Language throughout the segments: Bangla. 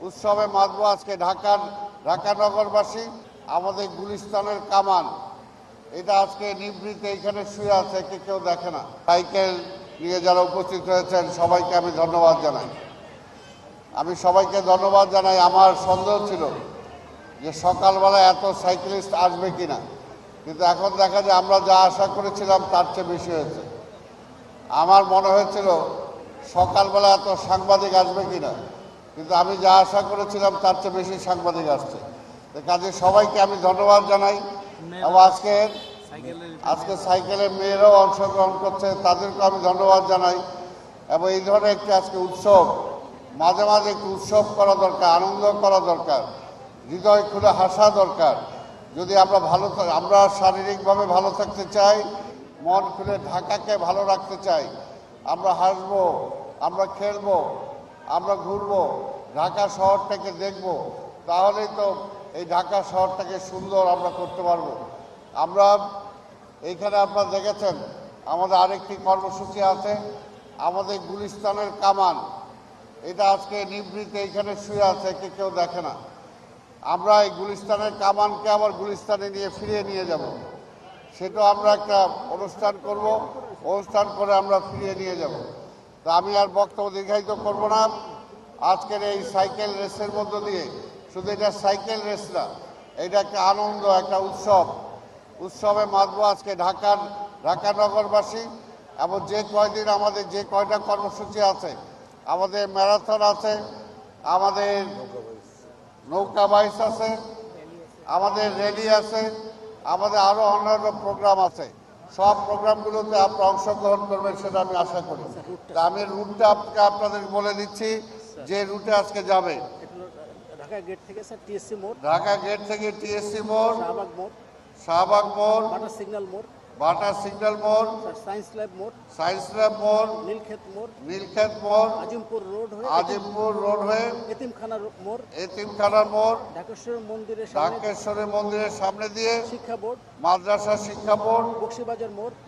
উৎসবে মাতবো আজকে ঢাকা নগরবাসী। আমাদের গুলিস্তানের কামান এটা আজকে নিভৃতে এখানে শুয়ে আছে, কেউ দেখে না। সাইকেল নিয়ে যারা উপস্থিত হয়েছেন সবাইকে আমি ধন্যবাদ জানাই। আমার সন্দেহ ছিল যে সকালবেলা এত সাইকেলিস্ট আসবে কিনা, কিন্তু এখন দেখা যায় আমরা যা আশা করেছিলাম তার চেয়ে বেশি হয়েছে। আমার মনে হয়েছিল সকালবেলা এত সাংবাদিক আসবে কিনা, কিন্তু আমি যা আশা করেছিলাম তার চেয়ে বেশি সাংবাদিক আসছে। কাজে সবাইকে আমি ধন্যবাদ জানাই। এবং আজকে সাইকেলের মেয়েরাও অংশগ্রহণ করছে, তাদেরকে আমি ধন্যবাদ জানাই। এবং এই ধরনের একটি আজকে উৎসব, মাঝে মাঝে একটু উৎসব করা দরকার, আনন্দ করা দরকার, হৃদয় খুলে হাসা দরকার। যদি আমরা শারীরিকভাবে ভালো থাকতে চাই, মন খুলে ঢাকাকে ভালো রাখতে চাই, আমরা হাসবো, আমরা খেলবো, আমরা ঘুরবো, ঢাকা শহরটাকে দেখব, তাহলেই তো এই ঢাকা শহরটাকে সুন্দর আমরা করতে পারবো। আমরা এইখানে আপনারা দেখেছেন আমাদের আরেকটি কর্মসূচি আছে, আমাদের গুলিস্তানের কামান এটা আজকে নিভৃতে এখানে শুয়ে আছে, কেউ দেখে না। আমরা এই গুলিস্তানের কামানকে আবার গুলিস্তানে ফিরিয়ে নিয়ে যাব, সেটাও আমরা একটা অনুষ্ঠান করব, অনুষ্ঠান করে আমরা ফিরিয়ে নিয়ে যাব। তা আমি আর বক্তব্য দীর্ঘায়িত করব না। আজকের এই সাইকেল রেসের মধ্য দিয়ে শুধু এটা সাইকেল রেস না, এটা একটা আনন্দ, একটা উৎসবে মাতবো আজকে ঢাকা নগরবাসী। এবং যে কয়দিন আমাদের যে কয়টা কর্মসূচি আছে, আমাদের ম্যারাথন আছে, আমাদের নৌকা বাইচ আছে, আমাদের র্যালি আছে, আমাদের আরও অন্যান্য প্রোগ্রাম আছে। সব প্রোগ্রামগুলোতে আপনারা অংশগ্রহণ করবেন সেটা আমি আশা করি। তা আমি রুটটা আপনাদের বলে দিচ্ছি, যে রুটে আজকে যাবে। ঢাকা গেট থেকে স্যার টিএসসি মোড়, শাহবাগ মোড়, বাটা সিগন্যাল মোড়, সায়েন্স ল্যাব মোড়, নীলক্ষেত মোড়, আজিমপুর রোড হয়ে এতিমখানার মোড়, ঢাকেশ্বর মন্দিরের সামনে দিয়ে মাদ্রাসা শিক্ষা বোর্ড,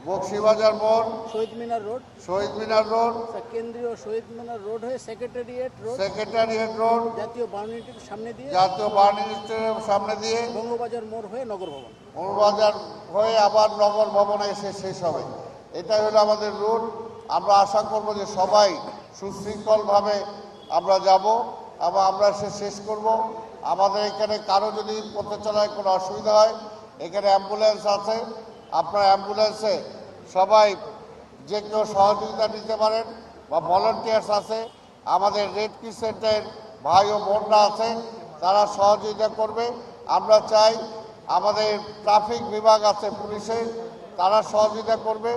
বক্সিবাজার মোড়, শহীদ মিনার রোড, কেন্দ্রীয় শহীদ মিনার রোড হয়ে সেক্রেটারিয়েট রোড, জাতীয় বার্নিটির সামনে দিয়ে বঙ্গবাজার মোড় হয়ে নগর হয়ে আবার নগর ভবনে এসে শেষ হবে। এটাই হলো আমাদের রুট। আমরা আশা করব যে সবাই সুশৃঙ্খলভাবে আমরা যাব এবং আমরা এসে শেষ করব। আমাদের এখানে কারো যদি পথে চলায় কোনো অসুবিধা হয়, এখানে অ্যাম্বুলেন্স আছে, আপনারা অ্যাম্বুলেন্সে সবাই যে কেউ সহযোগিতা নিতে পারেন, বা ভলান্টিয়ার্স আছে, আমাদের রেড ক্রিসেন্টের ভাই ও বোনরা আছে, তারা সহযোগিতা করবে। আমরা চাই আমাদের ট্রাফিক বিভাগ আছে পুলিশের, তারা সহযোগিতা করবে।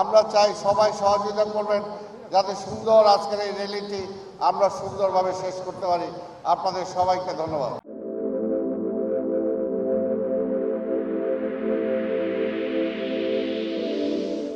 আমরা চাই সবাই সহযোগিতা করবেন, যাতে সুন্দর আজকের এই র্যালিটি আমরা সুন্দরভাবে শেষ করতে পারি। আপনাদের সবাইকে ধন্যবাদ।